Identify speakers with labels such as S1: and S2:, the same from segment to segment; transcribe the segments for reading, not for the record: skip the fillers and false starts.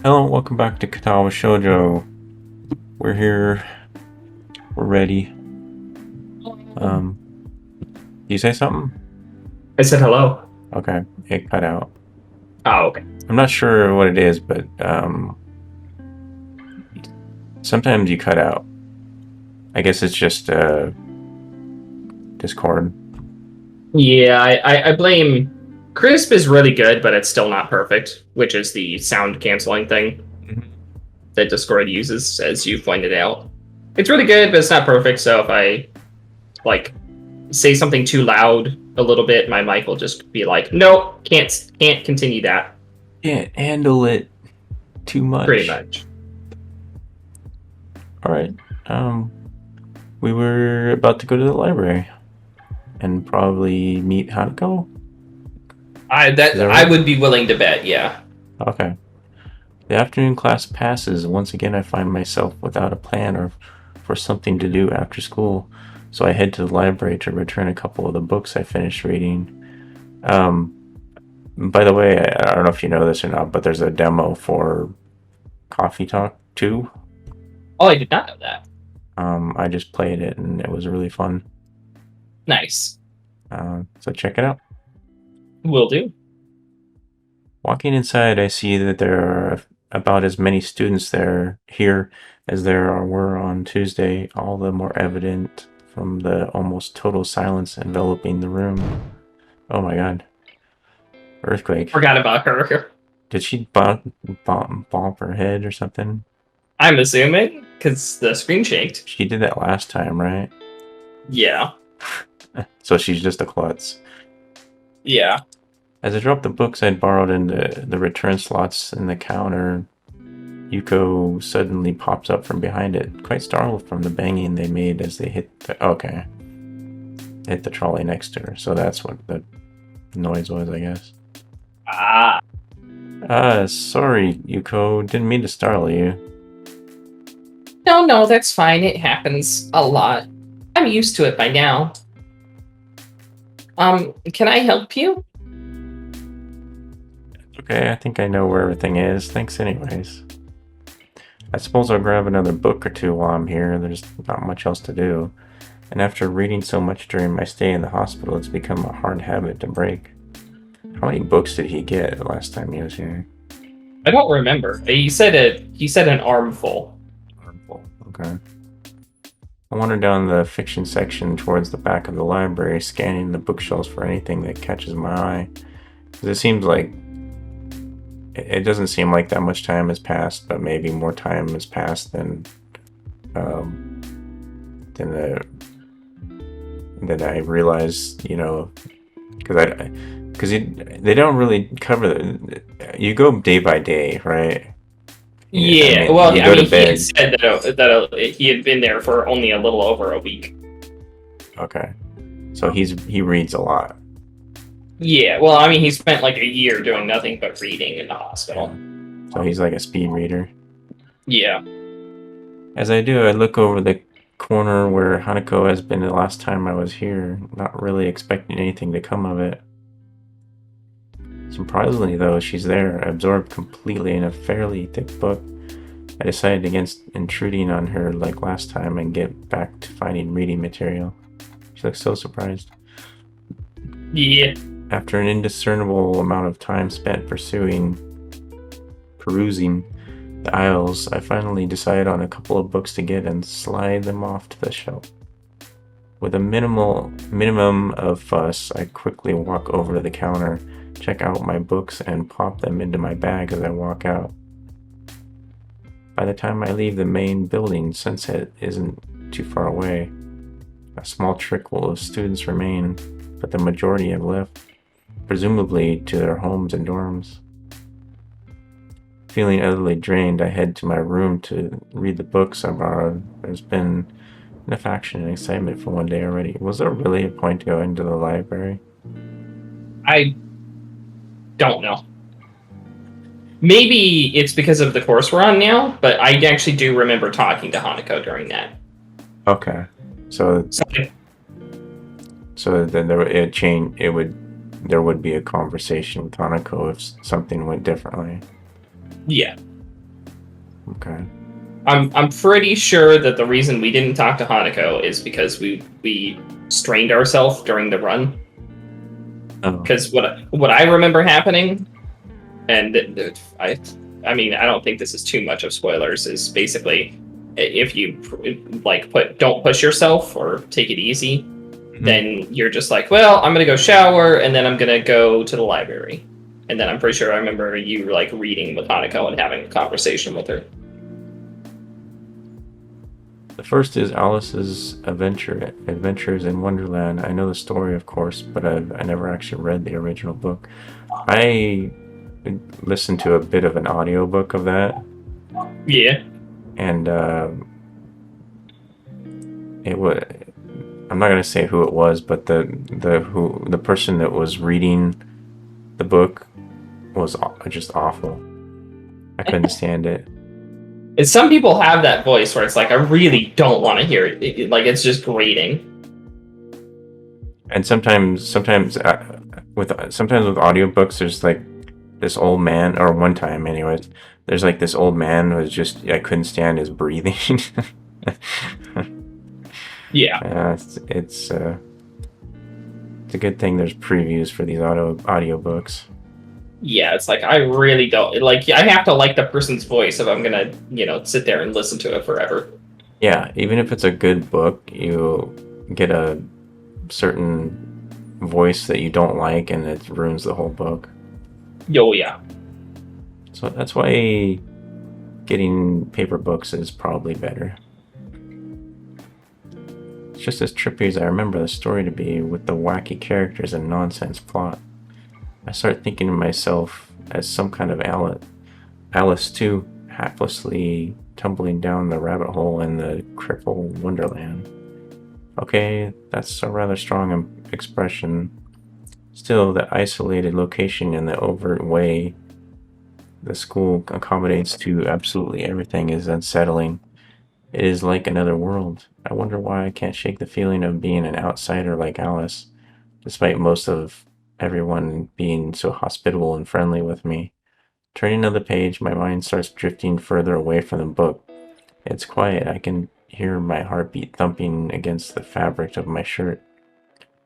S1: Hello, welcome back to Katawa Shoujo. We're here. We're ready. Um, you say something?
S2: I said hello.
S1: Okay, it cut out.
S2: Oh, okay.
S1: I'm not sure what it is, but sometimes you cut out. I guess it's just Discord.
S2: Yeah, I blame Crisp is really good, but it's still not perfect, which is the sound canceling thing
S1: Mhm.
S2: that Discord uses, as you pointed out. It's really good, but it's not perfect. So if I like say something too loud a little bit, my mic will just be like, "Nope, can't continue that."
S1: Can't handle it too
S2: Pretty
S1: much.
S2: much.
S1: All right. Um, we were about to go to the library and probably meet Hanako. Is that
S2: I
S1: right?
S2: would be willing to bet. Yeah.
S1: Okay. The afternoon class passes. Once again, I find myself without a plan or for something to do after school, so I head to the library to return a couple of the books I finished reading. Um, by the way, I don't know if you know this or not, but there's a demo for Coffee Talk 2.
S2: Oh, I did not know that.
S1: I just played it and it was really fun.
S2: Nice.
S1: So check it out.
S2: Will do.
S1: Walking inside, I see that there are about as many students there here as were on Tuesday, all the more evident from the almost total silence enveloping the room. Oh my god. Earthquake.
S2: Forgot about her.
S1: Did she bump her head or something?
S2: I'm assuming because the screen shaked.
S1: She did that last time, right?
S2: Yeah.
S1: So she's just a klutz.
S2: Yeah.
S1: As I drop the books I'd borrowed into the return slots in the counter, Yuko suddenly pops up from behind it, quite startled from the banging they made as they hit the trolley next to her. So that's what the noise was, I guess.
S2: Ah.
S1: Sorry, Yuko. Didn't mean to startle you.
S2: No, no, that's fine. It happens a lot. I'm used to it by now. Can I help you?
S1: Okay, I think I know where everything is. Thanks anyways. I suppose I'll grab another book or two while I'm here. There's not much else to do. And after reading so much during my stay in the hospital, it's become a hard habit to break. How many books did he get the last time he was here?
S2: I don't remember. He said an armful.
S1: Harmful. Okay. I wander down the fiction section towards the back of the library, scanning the bookshelves for anything that catches my eye. Because it seems like it doesn't seem like that much time has passed, but maybe more time has passed um, than the than I realized. Because they don't really cover you go day by day, right? I
S2: Yeah.
S1: mean,
S2: Well,
S1: you
S2: I
S1: go to
S2: mean, he had
S1: bed.
S2: said that he had been there for only a little over a week.
S1: Okay, so he reads a lot.
S2: Yeah. Well, I mean, he spent like a year doing nothing but reading in the
S1: Yeah.
S2: hospital.
S1: So he's like a speed reader.
S2: Yeah.
S1: As I do, I look over the corner where Hanako has been the last time I was here, not really expecting anything to come of it. Surprisingly, though, she's there, absorbed completely in a fairly thick book. I decided against intruding on her like last time and get back to finding reading material. She looks so surprised.
S2: Yeah.
S1: After an indiscernible amount of time spent perusing the aisles, I finally decide on a couple of books to get and slide them off to the shelf. With a minimum of fuss, I quickly walk over to the counter, check out my books, and pop them into my bag as I walk out. By the time I leave the main building, sunset isn't too far away. A small trickle of students remain, but the majority have left, presumably to their homes and dorms. Feeling utterly drained, I head to my room to read the books I borrowed. There's been enough action and excitement for one day already. Was there really a point to go into the library?
S2: I don't know. Maybe it's because of the course we're on now, but I actually do remember talking to Hanako during that.
S1: Okay, so
S2: So,
S1: so then there would be a conversation with Hanako if something went differently.
S2: yeah.
S1: Okay.
S2: I'm pretty sure that the reason we didn't talk to Hanako is because we strained ourselves during the run.
S1: Oh.
S2: Because what I remember happening, and I mean I don't think this is too much of spoilers. Is basically if you like don't push yourself or take it easy, then you're just like, well, I'm gonna go shower and then I'm gonna go to the library, and then I'm pretty sure I remember you like reading with Hanako and having a conversation with her.
S1: The first is Alice's Adventures in Wonderland. I know the story, of course, but I never actually read the original book. I listened to a bit of an audiobook of that,
S2: Yeah.
S1: and it was. I'm not gonna say who it was, but the person that was reading the book was just awful. I couldn't stand it.
S2: And some people have that voice where it's like, I really don't want to hear it. Like it's just grating.
S1: And sometimes with audiobooks, there's like this old man, or one time, anyways. There's like this old man who was just I couldn't stand his breathing.
S2: Yeah.
S1: It's a good thing there's previews for these audiobooks.
S2: Yeah, it's like I really don't like. I have to like the person's voice if I'm gonna, sit there and listen to it forever.
S1: Yeah, even if it's a good book, you get a certain voice that you don't like, and it ruins the whole book.
S2: Yo, yeah.
S1: So that's why getting paper books is probably better. It's just as trippy as I remember the story to be, with the wacky characters and nonsense plot. I start thinking of myself as some kind of Alice too, haplessly tumbling down the rabbit hole in the cripple wonderland. Okay, that's a rather strong expression. Still, the isolated location and the overt way the school accommodates to absolutely everything is unsettling. It is like another world. I wonder why I can't shake the feeling of being an outsider like Alice, despite most of everyone being so hospitable and friendly with me. Turning another page, my mind starts drifting further away from the book. It's quiet. I can hear my heartbeat thumping against the fabric of my shirt.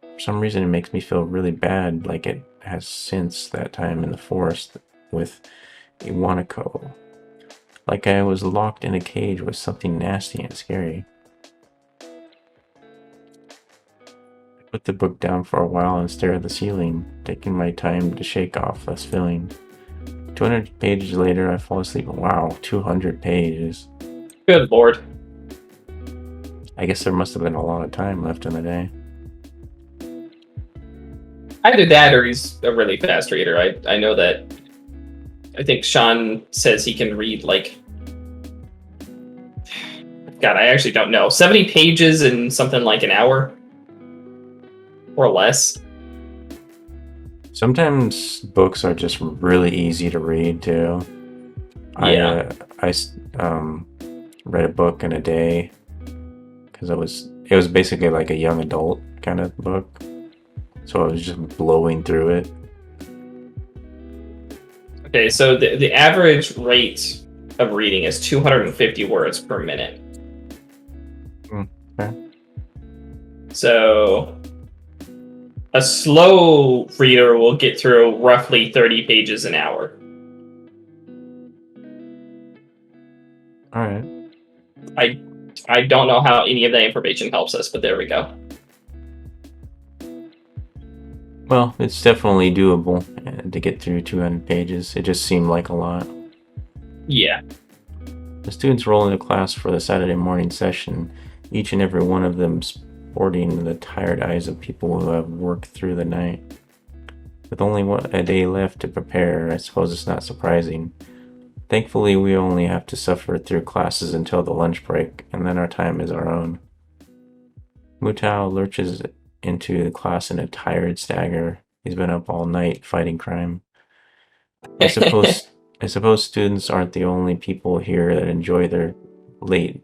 S1: For some reason, it makes me feel really bad, like it has since that time in the forest with Iwanako. Like I was locked in a cage with something nasty and scary. I put the book down for a while and stare at the ceiling, taking my time to shake off this feeling. 200 pages later, I fall asleep. Wow, 200 pages.
S2: Good lord.
S1: I guess there must have been a lot of time left in the day.
S2: Either that or he's a really fast reader. I know that. I think Sean says he can read like. God, I actually don't know. 70 pages in something like an hour? Or less.
S1: Sometimes books are just really easy to read too.
S2: Yeah.
S1: I read a book in a day because it was basically like a young adult kind of book, so I was just blowing through it.
S2: Okay, so the average rate of reading is 250 words per minute.
S1: Okay.
S2: So a slow reader will get through roughly 30 pages an hour.
S1: All right.
S2: I don't know how any of that information helps us, but there we go.
S1: Well, it's definitely doable to get through 200 pages. It just seemed like a lot.
S2: Yeah.
S1: The students roll into class for the Saturday morning session, each and every one of them sporting the tired eyes of people who have worked through the night. With only a day left to prepare, I suppose it's not surprising. Thankfully, we only have to suffer through classes until the lunch break, and then our time is our own. Mutao lurches into the class in a tired stagger. He's been up all night fighting crime. I suppose students aren't the only people here that enjoy their late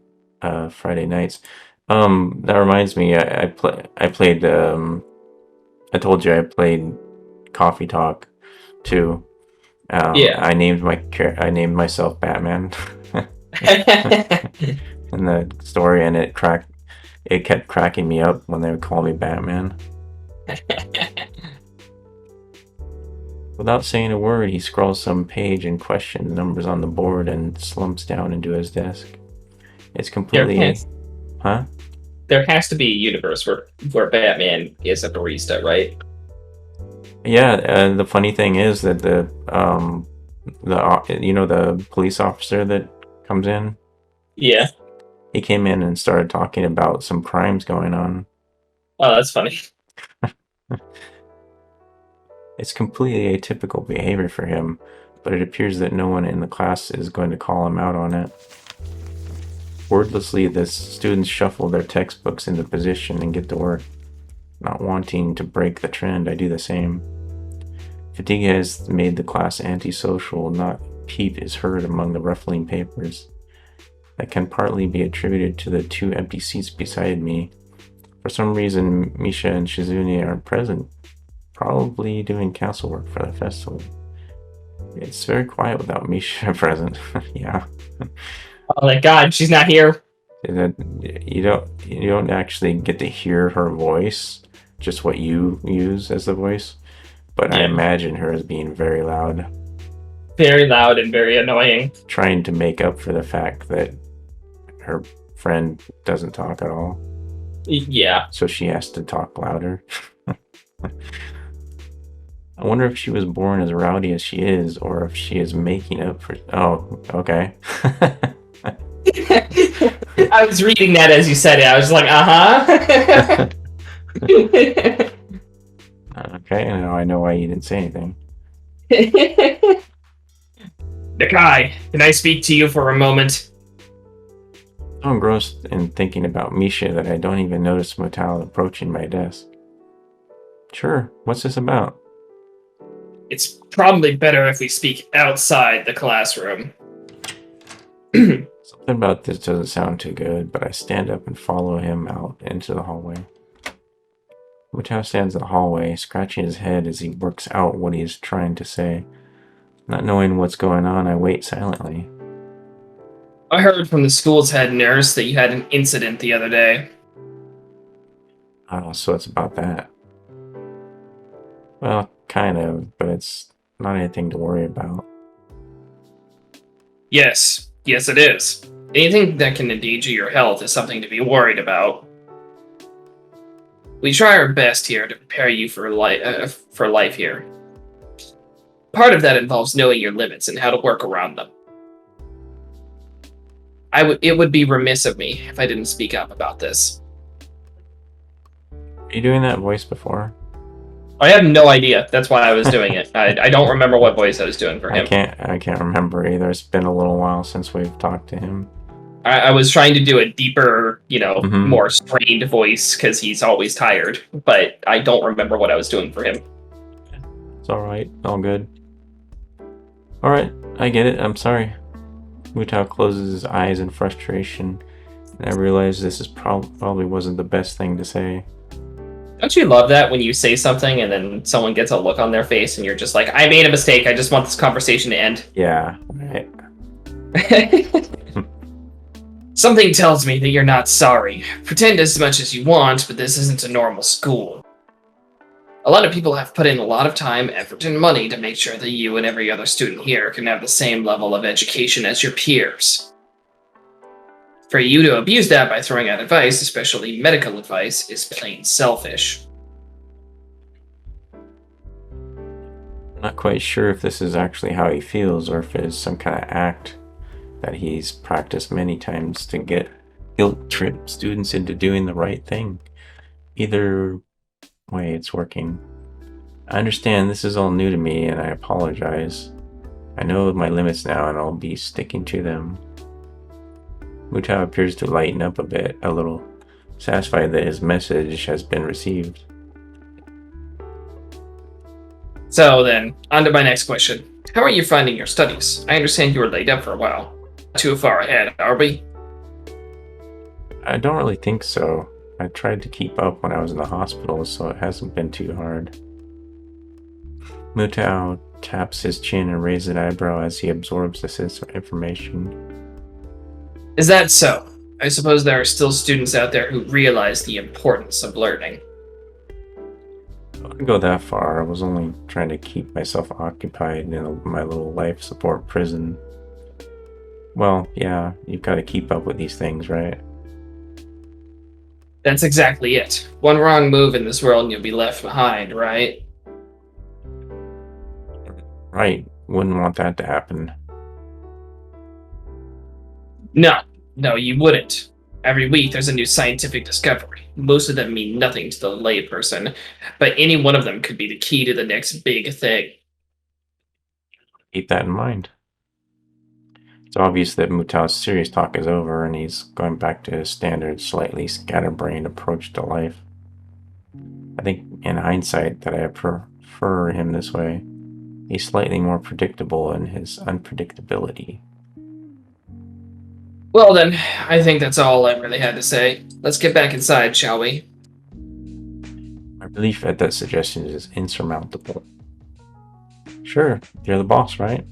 S1: Friday nights. That reminds me, I played. I told you I played Coffee Talk too.
S2: Yeah.
S1: I named myself Batman. in the story, and it kept cracking me up when they would call me Batman. Without saying a word, he scrawls some page and question numbers on the board and slumps down into his desk. It's
S2: there
S1: completely,
S2: has
S1: huh?
S2: there has to be a universe where Batman is a barista, right?
S1: Yeah, the funny thing is that the police officer that comes in,
S2: Yeah.
S1: he came in and started talking about some crimes going on.
S2: Oh, that's funny.
S1: It's completely atypical behavior for him, but it appears that no one in the class is going to call him out on it. Wordlessly, the students shuffle their textbooks into position and get to work. Not wanting to break the trend, I do the same. Fatigue has made the class antisocial, not a peep is heard among the ruffling papers. That can partly be attributed to the 2 empty seats beside me. For some reason, Misha and Shizune aren't present, probably doing council work for the festival. It's very quiet without Misha present. Yeah.
S2: Oh my God, she's not here.
S1: That you don't actually get to hear her voice, just what you use as the voice. But I
S2: Yeah.
S1: imagine her as being very loud,
S2: Very loud and very annoying.
S1: trying to make up for the fact that her friend doesn't talk at all.
S2: Yeah.
S1: So she has to talk louder. I wonder if she was born as rowdy as she is, or if she is making up for. Oh, okay.
S2: I was reading that as you said it. I was like, uh huh.
S1: Okay, now I know why you didn't say anything.
S2: Nakai, can I speak to you for a moment?
S1: So engrossed in thinking about Misha that I don't even notice Motal approaching my desk. Sure, what's this about?
S2: It's probably better if we speak outside the classroom.
S1: Something about this doesn't sound too good, but I stand up and follow him out into the hallway. Motal stands in the hallway, scratching his head as he works out what he is trying to say. Not knowing what's going on, I wait silently.
S2: I heard from the school's head nurse that you had an incident the other day.
S1: Oh, so it's about that. Well, kind of, but it's not anything to worry about.
S2: Yes, it is. Anything that can endanger your health is something to be worried about. We try our best here to prepare you for life here. Part of that involves knowing your limits and how to work around them. It would be remiss of me if I didn't speak up about this.
S1: Are you doing that voice before?
S2: I have no idea. That's why I was doing it. I don't remember what voice I was doing for him.
S1: I can't remember either. It's been a little while since we've talked to him.
S2: I was trying to do a deeper,
S1: Mhm.
S2: more strained voice because he's always tired, but I don't remember what I was doing for him.
S1: It's alright, all good. Alright, I get it, I'm sorry. Mutao closes his eyes in frustration, and I realize this is probably wasn't the best thing to say.
S2: Don't you love that when you say something and then someone gets a look on their face and you're just like, I made a mistake, I just want this conversation to end?
S1: Yeah, right.
S2: Something tells me that you're not sorry. Pretend as much as you want, but this isn't a normal school. A lot of people have put in a lot of time, effort, and money to make sure that you and every other student here can have the same level of education as your peers. For you to abuse that by throwing out advice, especially medical advice, is plain selfish.
S1: I'm not quite sure if this is actually how he feels or if it is some kind of act that he's practiced many times to get guilt trip students into doing the right thing. Either way, it's working. I understand this is all new to me and I apologize. I know my limits now and I'll be sticking to them. Mutao appears to lighten up a little, satisfied that his message has been received.
S2: So then, on to my next question. How are you finding your studies? I understand you were laid up for a while. Not too far ahead, are we?
S1: I don't really think so. I tried to keep up when I was in the hospital, so it hasn't been too hard. Mutao taps his chin and raises an eyebrow as he absorbs this information.
S2: Is that so? I suppose there are still students out there who realize the importance of learning.
S1: I wouldn't go that far. I was only trying to keep myself occupied in my little life support prison. Well, yeah, you've got to keep up with these things, right?
S2: That's exactly it. One wrong move in this world and you'll be left behind, right?
S1: Right. Wouldn't want that to happen.
S2: No, no, you wouldn't. Every week there's a new scientific discovery. Most of them mean nothing to the layperson, but any one of them could be the key to the next big thing.
S1: Keep that in mind. It's obvious that Mutao's serious talk is over and he's going back to his standard, slightly scatterbrained approach to life. I think, in hindsight, that I prefer him this way. He's slightly more predictable in his unpredictability.
S2: Well then, I think that's all I really had to say. Let's get back inside, shall we?
S1: My relief at that suggestion is insurmountable. Sure, you're the boss, right?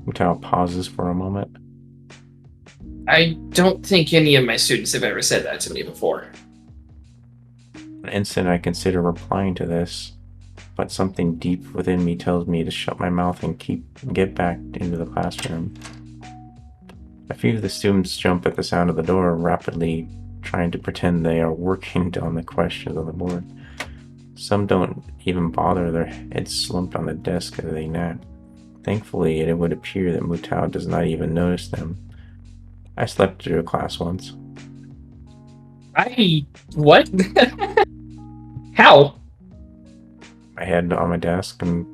S1: Mutao pauses for a moment.
S2: I don't think any of my students have ever said that to me before.
S1: For an instant, I consider replying to this, but something deep within me tells me to shut my mouth and get back into the classroom. A few of the students jump at the sound of the door, rapidly trying to pretend they are working on the questions on the board. Some don't even bother, their heads slumped on the desk as they nap. Thankfully, it would appear that Mutao does not even notice them. I slept through a class once.
S2: What? How?
S1: My head on my desk and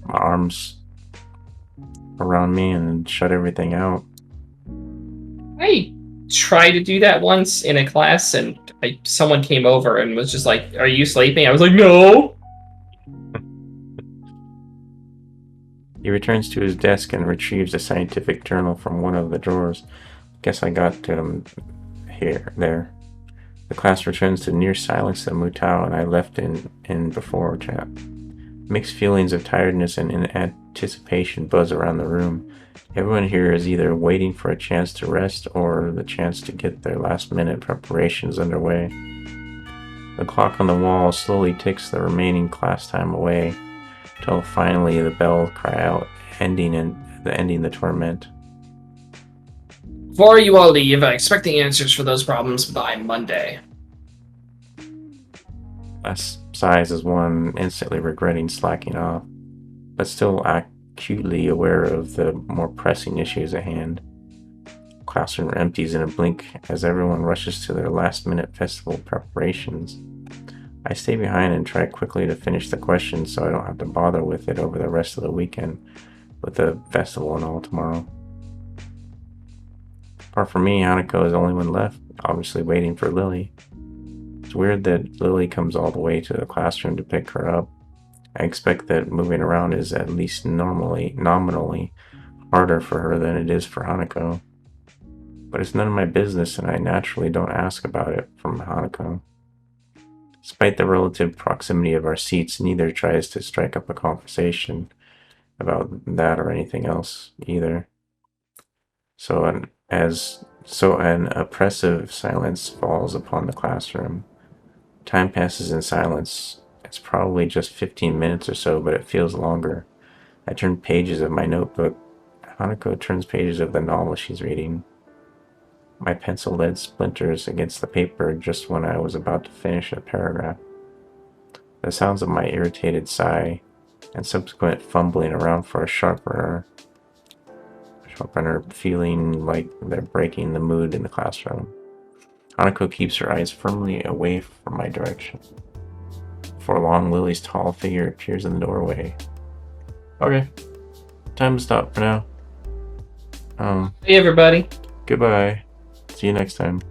S1: my arms around me and shut everything out.
S2: I tried to do that once in a class, and someone came over and was just like, "Are you sleeping?" I was like, "No."
S1: He returns to his desk and retrieves a scientific journal from one of the drawers. Guess I got there. The class returns to near silence at Mutao, and I left in before chat. Mixed feelings of tiredness and anticipation buzz around the room. Everyone here is either waiting for a chance to rest or the chance to get their last-minute preparations underway. The clock on the wall slowly ticks the remaining class time away, till finally the bell cry out, ending the torment.
S2: Before you all leave, I expect the answers for those problems by Monday.
S1: Less sighs as one, instantly regretting slacking off, but still acutely aware of the more pressing issues at hand. Classroom empties in a blink as everyone rushes to their last-minute festival preparations. I stay behind and try quickly to finish the questions so I don't have to bother with it over the rest of the weekend, with the festival and all tomorrow. Apart from me, Hanako is the only one left, obviously waiting for Lily. It's weird that Lily comes all the way to the classroom to pick her up. I expect that moving around is at least nominally harder for her than it is for Hanako. But it's none of my business and I naturally don't ask about it from Hanako. Despite the relative proximity of our seats, neither tries to strike up a conversation about that or anything else either. So an oppressive silence falls upon the classroom. Time passes in silence. It's probably just 15 minutes or so, but it feels longer. I turn pages of my notebook. Hanako turns pages of the novel she's reading. My pencil lead splinters against the paper just when I was about to finish a paragraph. The sounds of my irritated sigh and subsequent fumbling around for a sharpener feeling like they're breaking the mood in the classroom. Hanako keeps her eyes firmly away from my direction. Before long, Lily's tall figure appears in the doorway. Okay, time to stop for now.
S2: Hey, everybody.
S1: Goodbye. See you next time.